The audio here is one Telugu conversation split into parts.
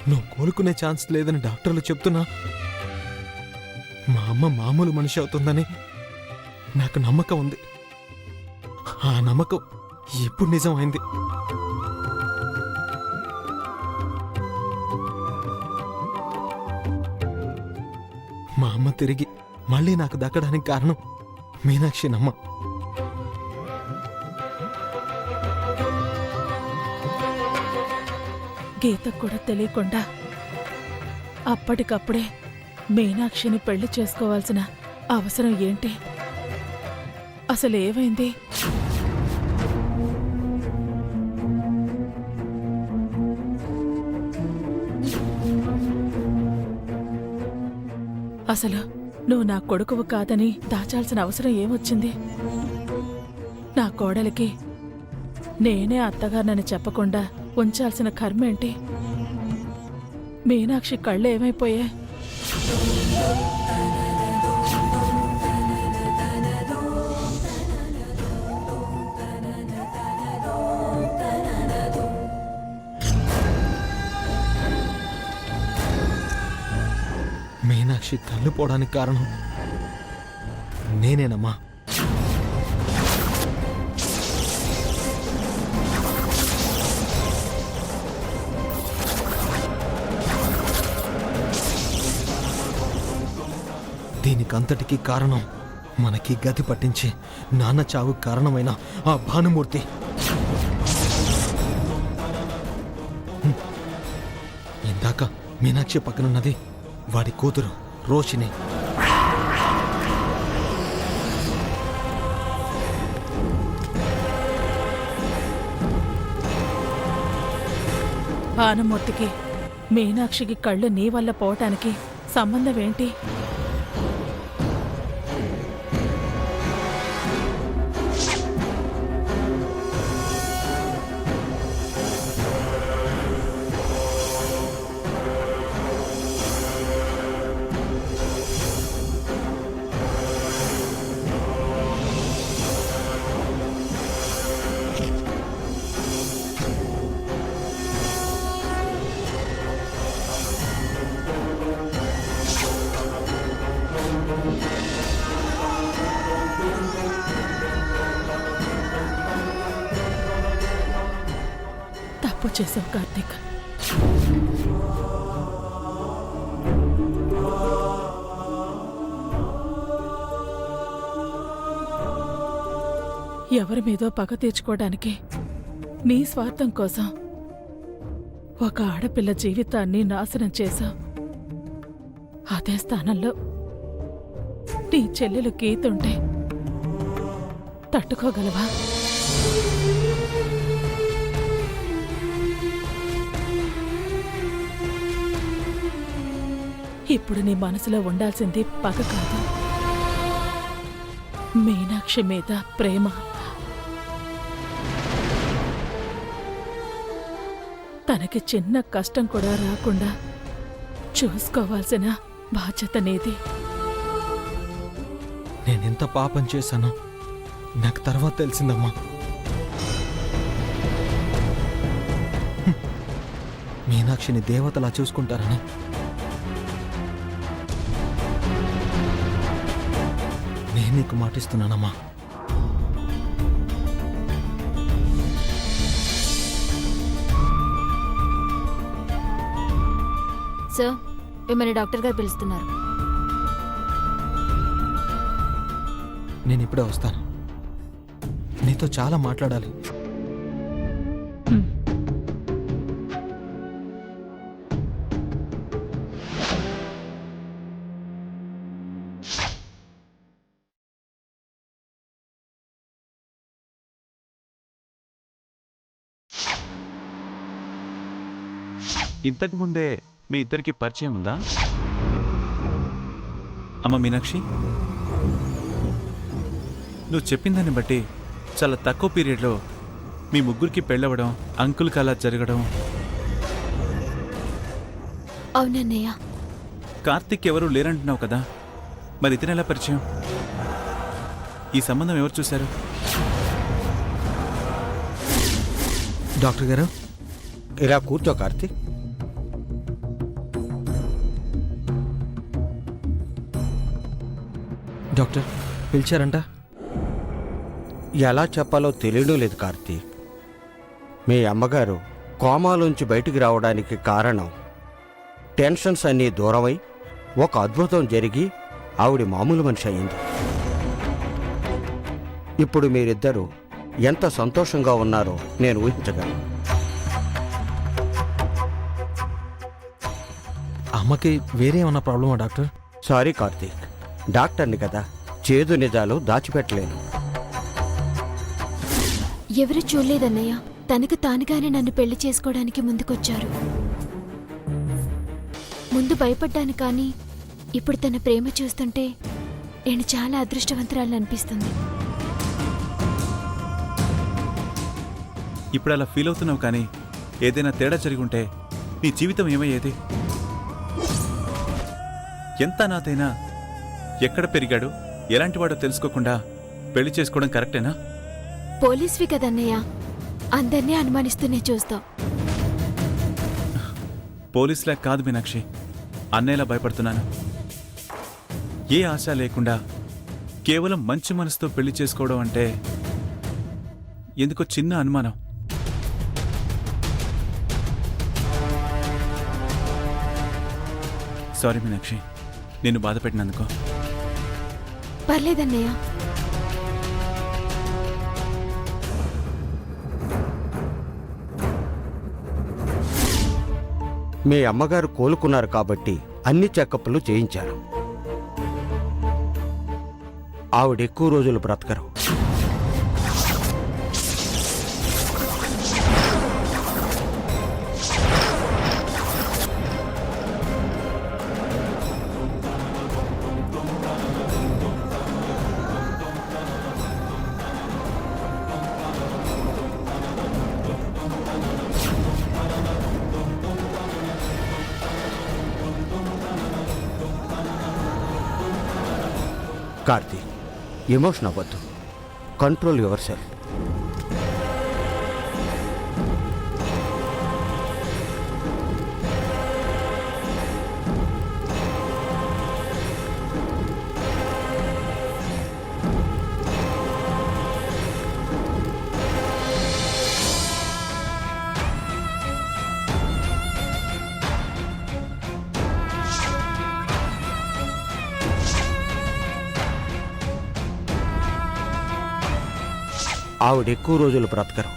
నువ్వు కోలుకునే ఛాన్స్ లేదని డాక్టర్లు చెప్తున్నా మా అమ్మ మామూలు మనిషి అవుతుందని నాకు నమ్మకం ఉంది. ఆ నమ్మకం ఇప్పుడు నిజమైంది. మా అమ్మ తిరిగి మళ్ళీ నాకు దక్కడానికి కారణం మీనాక్షినమ్మ. గీతకు కూడా తెలియకుండా అప్పటికప్పుడే మీనాక్షిని పెళ్లి చేసుకోవాల్సిన అవసరం ఏంటి? అసలు ఏమైంది? అసలు నువ్వు నా కొడుకువు కాదని దాచాల్సిన అవసరం ఏమొచ్చింది? నా కోడలికి నేనే అత్తగారినని చెప్పకుండా ఉంచాల్సిన కర్మేంటి? మీనాక్షి కళ్ళు ఏమైపోయాయి? మీనాక్షి కళ్ళు పోవడానికి కారణం నేనేనమ్మా. దీనికంతటికీ కారణం మనకి గతి పట్టించి నాన్న చావు కారణమైన ఆ భానుమూర్తి. ఇందాక మీనాక్షి పక్కనున్నది వాడి కూతురు రోషిని. భానుమూర్తికి మీనాక్షికి కళ్ళు నీ వల్ల పోవటానికి సంబంధం ఏంటి? తప్పు చేసావు కార్తీక్. ఎవరి మీదో పగ తీర్చుకోవడానికి నీ స్వార్థం కోసం ఒక ఆడపిల్ల జీవితాన్ని నాశనం చేశావు. అదే స్థానంలో నీ చెల్లెలు గీతుంటే తట్టుకోగలవా? ఇప్పుడు నీ మనసులో ఉండాల్సింది పగ కాదు, మీనాక్షి మీద ప్రేమ. తనకి చిన్న కష్టం కూడా రాకుండా చూసుకోవాల్సిన బాధ్యత నీది. నేనెంత పాపం చేశానో నాకు తర్వాత తెలిసిందమ్మా. మీనాక్షిని దేవతలా చూసుకుంటారని నేను నీకు మాటిస్తున్నానమ్మా. సార్, మిమ్మల్ని డాక్టర్ గారు పిలుస్తున్నారు. నేను ఇప్పుడే వస్తాను. నీతో చాలా మాట్లాడాలి. ఇంతకు ముందే మీ ఇద్దరికి పరిచయం ఉందా? అమ్మ మీనాక్షి, నువ్వు చెప్పిందాన్ని బట్టి చాలా తక్కువ పీరియడ్లో మీ ముగ్గురికి పెళ్ళవడం, అంకుల్కి అలా జరగడం. అవునన్నయ్య. కార్తిక్ ఎవరు లేరంటున్నావు కదా, మరి ఇతను ఎలా పరిచయం? ఈ సంబంధం ఎవరు చూశారు? డాక్టర్ గారు, ఇలా కూర్చో కార్తీక్. డాక్టర్ పిలిచారంట? ఎలా చెప్పాలో తెలియడం లేదు కార్తీక్. మీ అమ్మగారు కోమాలోంచి బయటికి రావడానికి కారణం టెన్షన్స్ అన్నీ దూరమై ఒక అద్భుతం జరిగి ఆవిడ మామూలు మనిషి అయింది. ఇప్పుడు మీరిద్దరూ ఎంత సంతోషంగా ఉన్నారో నేను ఊహించగలను. అమ్మకి వేరే ఏమన్నా ప్రాబ్లమా డాక్టర్? సారీ కార్తీక్, డాక్టర్ని కదా, చేదు నిజాలు దాచిపెట్టలేను. ఎవరు చూడలేదన్నయ్య. తనకు తానుగానే నన్ను పెళ్లి చేసుకోవడానికి ముందుకొచ్చారు. ముందు భయపడ్డాను, కానీ ఇప్పుడు తన ప్రేమ చూస్తుంటే నేను చాలా అదృష్టవంతురాలని అనిపిస్తుంది. ఇప్పుడు అలా ఫీల్ అవుతున్నావు, కానీ ఏదైనా తేడా జరిగి ఉంటే నీ జీవితం ఏమయ్యేది? ఎంత నాతైనా ఎక్కడ పెరిగాడు, ఎలాంటివాడో తెలుసుకోకుండా పెళ్లి చేసుకోవడం కరెక్టేనా? పోలీస్వి కదన్నయ్య, అందరినీ అనుమానిస్తూనే చూస్తావు. పోలీసులా కాదు మీనాక్షి, అన్నయ్యలా భయపడుతున్నాను. ఏ ఆశ లేకుండా కేవలం మంచి మనసుతో పెళ్లి చేసుకోవడం అంటే ఎందుకో చిన్న అనుమానం. సారీ మీనాక్షి, నిన్ను బాధ పెట్టినందుకో. పర్లేదన్నయ్య. మీ అమ్మగారు కోలుకున్నారు కాబట్టి అన్ని చెకప్లు చేయించారు. ఆవిడ ఎక్కువ రోజులు బ్రతకరు. కార్తీక్, ఎమోషన్ అవ్వద్దు. Control your self. ఆవిడ ఎక్కువ రోజులు బ్రతకరు.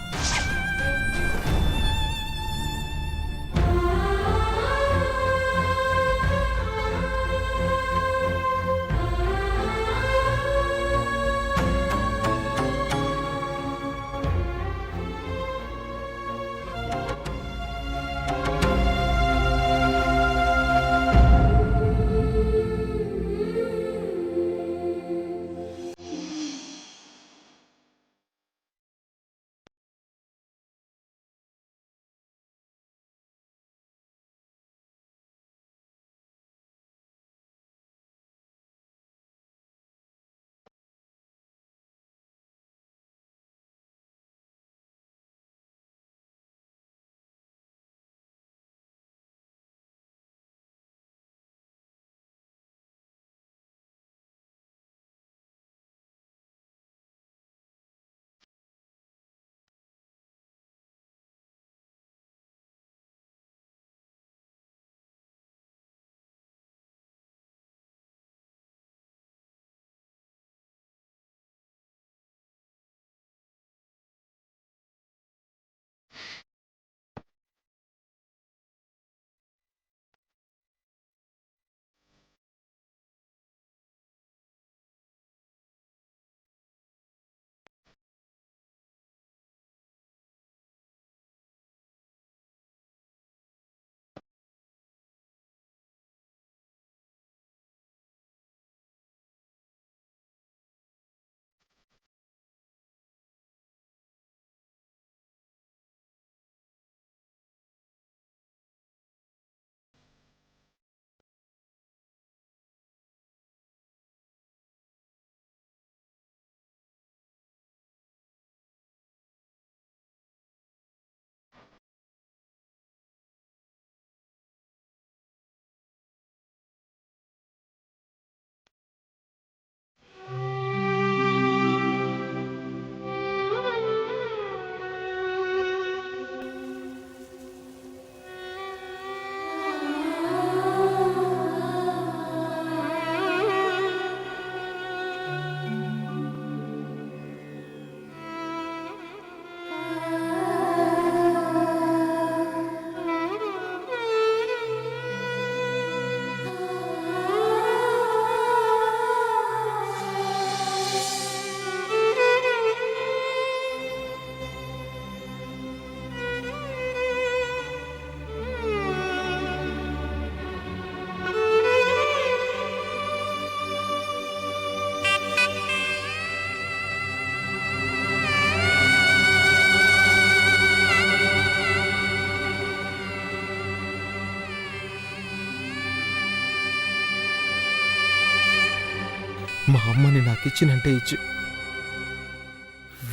మా అమ్మని నాకు ఇచ్చినంటే ఇచ్చి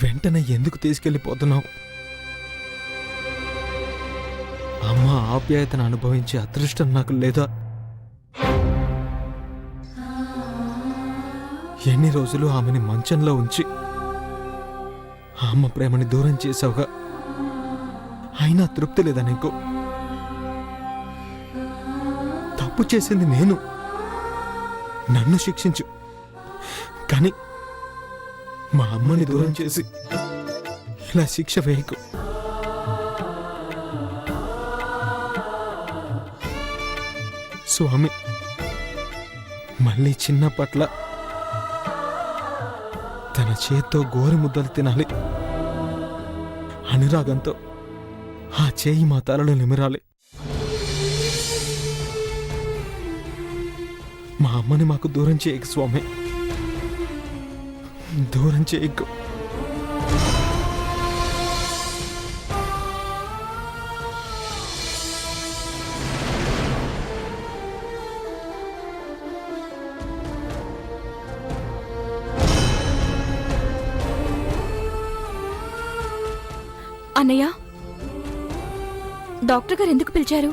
వెంటనే ఎందుకు తీసుకెళ్ళిపోతున్నావు? అమ్మ ఆప్యాయతను అనుభవించే అదృష్టం నాకు లేదా? ఎన్ని రోజులు ఆమెని మంచంలో ఉంచి అమ్మ ప్రేమని దూరం చేసావుగా, అయినా తృప్తి లేదా నీకు? తప్పు చేసింది నేను, నన్ను శిక్షించు, కానీ మా అమ్మని దూరం చేసి ఇలా శిక్ష వేయకు. స్వామి, మళ్ళీ చిన్నప్పట్ల తన చేత్తో గోరు ముద్దలు తినాలి, అనురాగంతో ఆ చేయి మా తలలో నిమిరాలి. మా అమ్మని మాకు దూరం చేయకు స్వామి, దూరం చేయకు. అన్నయ్య, డాక్టర్ గారు ఎందుకు పిలిచారు?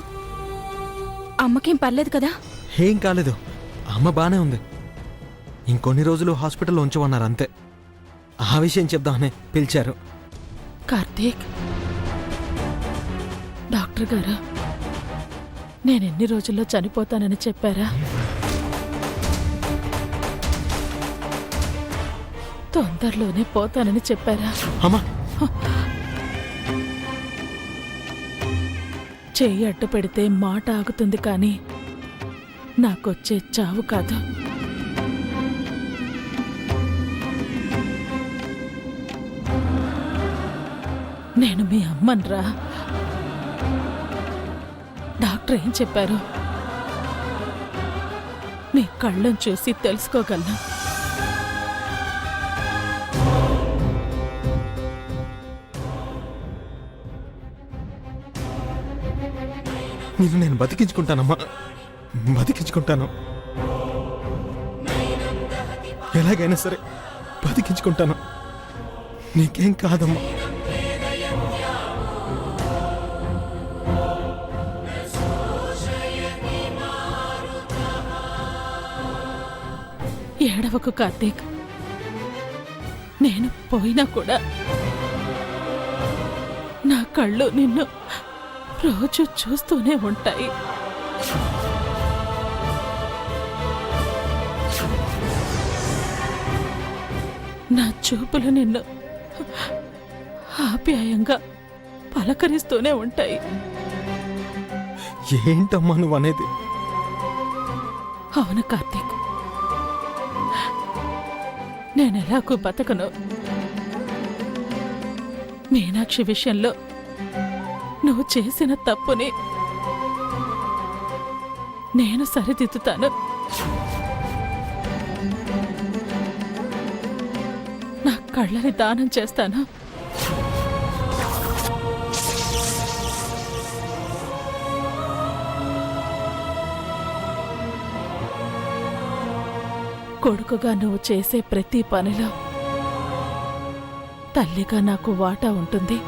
అమ్మకేం పర్లేదు కదా? ఏం కాలేదు, అమ్మ బానే ఉంది. ఇంకొన్ని రోజులు హాస్పిటల్లో ఉంచమన్నారు అంతే. ఆ విషయం చెప్దామని పిలిచారు. కార్తీక్, డాక్టర్ గారు నేనెన్ని రోజుల్లో చనిపోతానని చెప్పారా? తొందరలోనే పోతానని చెప్పారా? అమ్మా, చెయ్యి అడ్డు పెడితే మాట ఆగుతుంది, కానీ నాకొచ్చే చావు కాదు. నేను మీ అమ్మన్రా. డాక్టర్ ఏం చెప్పారు? నీ కళ్ళను చూసి తెలుసుకోగలను. నిన్ను నేను బతికించుకుంటానమ్మా, బతికించుకుంటాను. ఎలాగైనా సరే బతికించుకుంటాను. నీకేం కాదమ్మా. ఏడవకు కార్తీక్, నేను పోయినా కూడా నా కళ్ళు నిన్ను రోజు చూస్తూనే ఉంటాయి. నా చూపులు నిన్ను ఆప్యాయంగా పలకరిస్తూనే ఉంటాయి. ఏంటమ్మా నువ్వు అనేది? అవును కార్తీక్, నేనెలాగూ బతకను. మీనాక్షి విషయంలో నువ్వు చేసిన తప్పుని నేను సరిదిద్దుతాను. నా కళ్ళని దానం చేస్తాను. కొడుకుగా నువ్వు చేసే ప్రతి పనిలో తల్లిగా నాకు వాటా ఉంటుంది.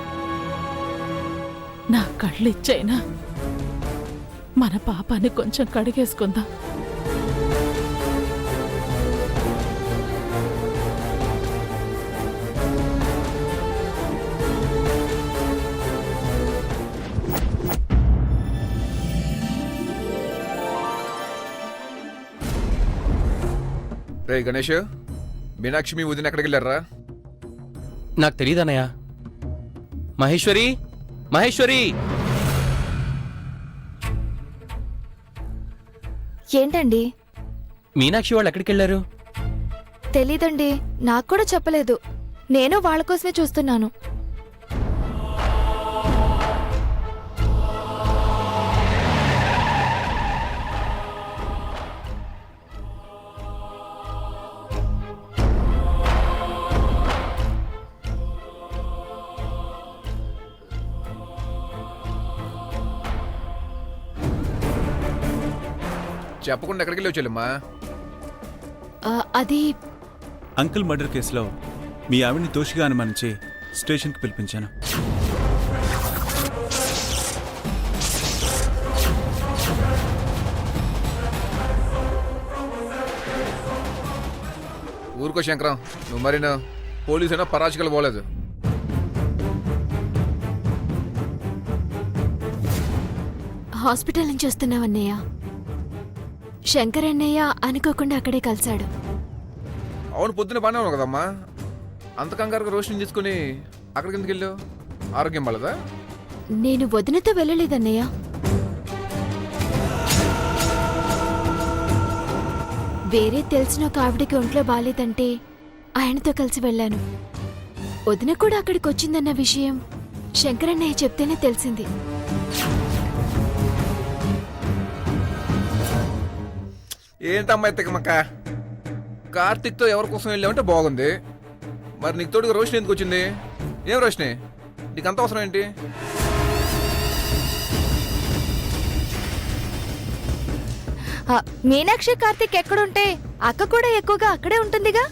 నా కళ్ళిచ్చైనా మన పాపాన్ని కొంచెం కడిగేసుకుందాం. రే గణేష్, మీనాక్షి మీ వదిన ఎక్కడికి వెళ్ళారా? నాకు తెలియదన్నయ్య. మహేశ్వరి, మహేశ్వరి! ఏంటండి? మీనాక్షి వాళ్ళు ఎక్కడికి వెళ్ళారు? తెలీదండి, నాకు కూడా చెప్పలేదు. నేను వాళ్ళ కోసమే చూస్తున్నాను. చెప్పకుండా ఎక్కడికి వెళ్ళి వచ్చేమ్మా? అది అంకుల్ మర్డర్ కేసులో మీ ఆవిడ్ని దోషిగా అనుమానించి స్టేషన్కి పిలిపించాను. ఊరుకో శంకరం, నువ్వు మరి పోలీసు అయినా పరాచికలు పోలేదు. హాస్పిటల్ నుంచి వస్తున్నావన్నయ్య. శంకర్ అన్నయ్య అనుకోకుండా అక్కడే కలిశాడు. అవును, పొద్దున బాగానే ఉన్నావు కదమ్మా. అంత కంగారుగా రోషిని తీసుకుని అక్కడికి ఎందుకు వెళ్ళావు? ఆరోగ్యం బాలేదా? నేను వదినతో వెళ్ళలేదన్నయ్య. వేరే తెలిసిన ఒక ఆవిడకి ఒంట్లో బాలేదంటే ఆయనతో కలిసి వెళ్ళాను. వదిన కూడా అక్కడికి వచ్చిందన్న విషయం శంకరన్నయ్య చెప్తేనే తెలిసింది. ఏంటమ్మా తిక్కమక్క, కార్తిక్తో ఎవరి కోసం వెళ్ళామంటే బాగుంది. మరి నీకు తోడుగా రోషిని ఎందుకు వచ్చింది? ఏం రోషిని, నీకు అంత అవసరం ఏంటి? మీనాక్షి కార్తిక్ ఎక్కడుంటే అక్క కూడా ఎక్కువగా అక్కడే ఉంటుందిగా.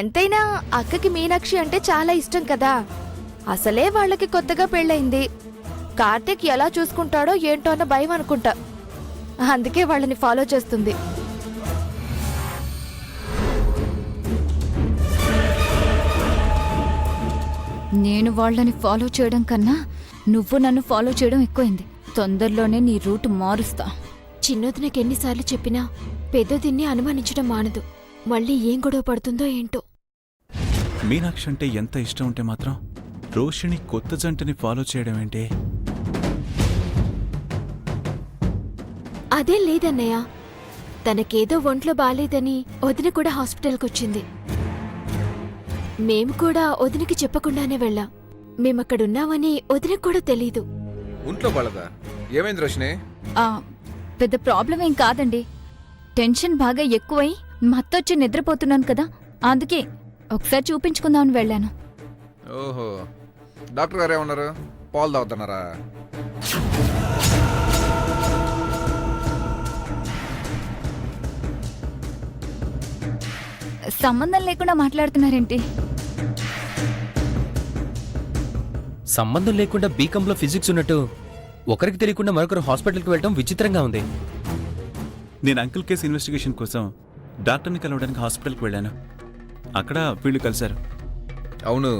ఎంతైనా అక్కకి మీనాక్షి అంటే చాలా ఇష్టం కదా. అసలే వాళ్ళకి కొత్తగా పెళ్ళయింది. కార్తిక్ ఎలా చూసుకుంటాడో ఏంటో అన్న భయం అనుకుంటా. అందుకే వాళ్ళని ఫాలో చేస్తుంది. నేను వాళ్ళని ఫాలో చేయడం కన్నా నువ్వు నన్ను ఫాలో చేయడం ఎక్కువైంది. తొందరలోనే నీ రూట్ మారుస్తా. చిన్నోదినకి ఎన్నిసార్లు చెప్పినా పెద్దదిన్ని అనుమానించడం మానదు. మళ్ళీ ఏం గొడవ పడుతుందో ఏంటో. మీనాక్షి అంటే ఎంత ఇష్టం ఉంటే మాత్రం రోషిణి కొత్త జంటని ఫాలో చేయడం ఏంటి? అదేం లేదన్నయ్య. తనకేదో ఒంట్లో బాలేదని వదిన కూడా హాస్పిటల్కొచ్చింది. మేము కూడా వదినకి చెప్పకుండానే వెళ్ళాం. మేమక్కడున్నామని వదినకు కూడా తెలీదు. ఒంట్లో బాలేదా? ఏమైంది రోషిని? పెద్ద ప్రాబ్లం ఏం కాదండి. టెన్షన్ బాగా ఎక్కువై మత్తొచ్చి నిద్రపోతున్నాను కదా, అందుకే ఒకసారి చూపించుకుందామని వెళ్ళాను. ఓహో, డాక్టర్ గారు ఏమన్నారు? పాలు తాగుతున్నారా? సంబంధం లేకుండా మాట్లాడుతున్నారేంటి? సంబంధం లేకుండా బీకంలో ఫిజిక్స్ ఉన్నట్టు ఒకరికి తెలియకుండా మరొకరు హాస్పిటల్కి వెళ్ళడం విచిత్రంగా ఉంది. నేను అంకుల్ కేసు ఇన్వెస్టిగేషన్ కోసం డాక్టర్ని కలవడానికి హాస్పిటల్కి వెళ్ళాను. అక్కడ వీళ్ళు కలిశారు. అవును,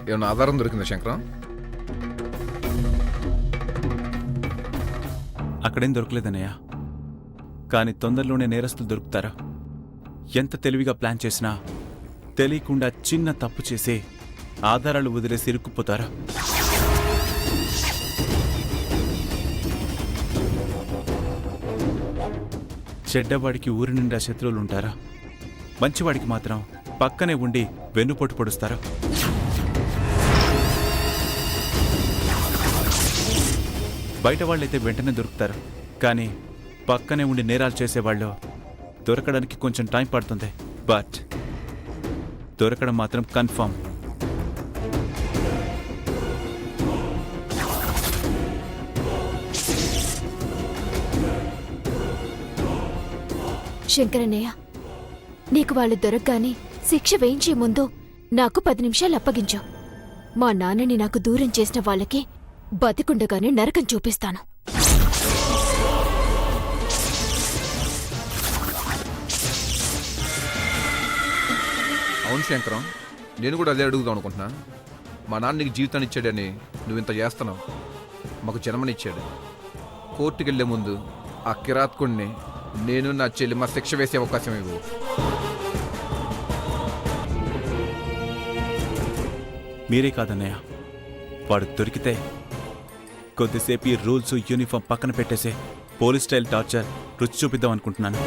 ఏమన్నా ఆధారం దొరికిందా శంకరం? అక్కడేం దొరకలేదన్నయ్య. కానీ తొందరలోనే నేరస్తులు దొరుకుతారా? ఎంత తెలివిగా ప్లాన్ చేసినా తెలియకుండా చిన్న తప్పు చేసి ఆధారాలు వదిలేసి ఇరుక్కుపోతారా? చెడ్డవాడికి ఊరి నిండా శత్రువులు ఉంటారా? మంచివాడికి మాత్రం పక్కనే ఉండి వెన్నుపోటు పొడుస్తారా? బయట వాళ్ళైతే వెంటనే దొరుకుతారు, కానీ పక్కనే ఉండి నేరాలు చేసేవాళ్ళు దొరకడానికి కొంచెం టైం పడుతుంది. బట్ దొరకడం మాత్రం కన్ఫర్మ్. శంకరన్నయ్య, నీకు వాళ్ళు దొరకగానే శిక్ష వేయించే ముందు నాకు 10 నిమిషాలు అప్పగించావు. మా నాన్నని నాకు దూరం చేసిన వాళ్ళకి బతికుండగానే నరకం చూపిస్తాను. అవును శంకరం, నేను కూడా అదే అడుగుదాం అనుకుంటున్నా. మా నాన్న నీకు జీవితాన్ని ఇచ్చాడని నువ్వు ఇంత చేస్తున్నావు. మాకు జన్మనిచ్చాడు. కోర్టుకి వెళ్లే ముందు ఆ కిరాత్కుడిని నేను నా చెల్లి మా శిక్ష వేసే అవకాశం ఇవ్వు. మీరే కాదన్నయ్య, వాడు దొరికితే కొద్దిసేపు ఈ రూల్స్ యూనిఫామ్ పక్కన పెట్టేసే పోలీస్ స్టైల్ టార్చర్ రుచి చూపిద్దాం అనుకుంటున్నాను.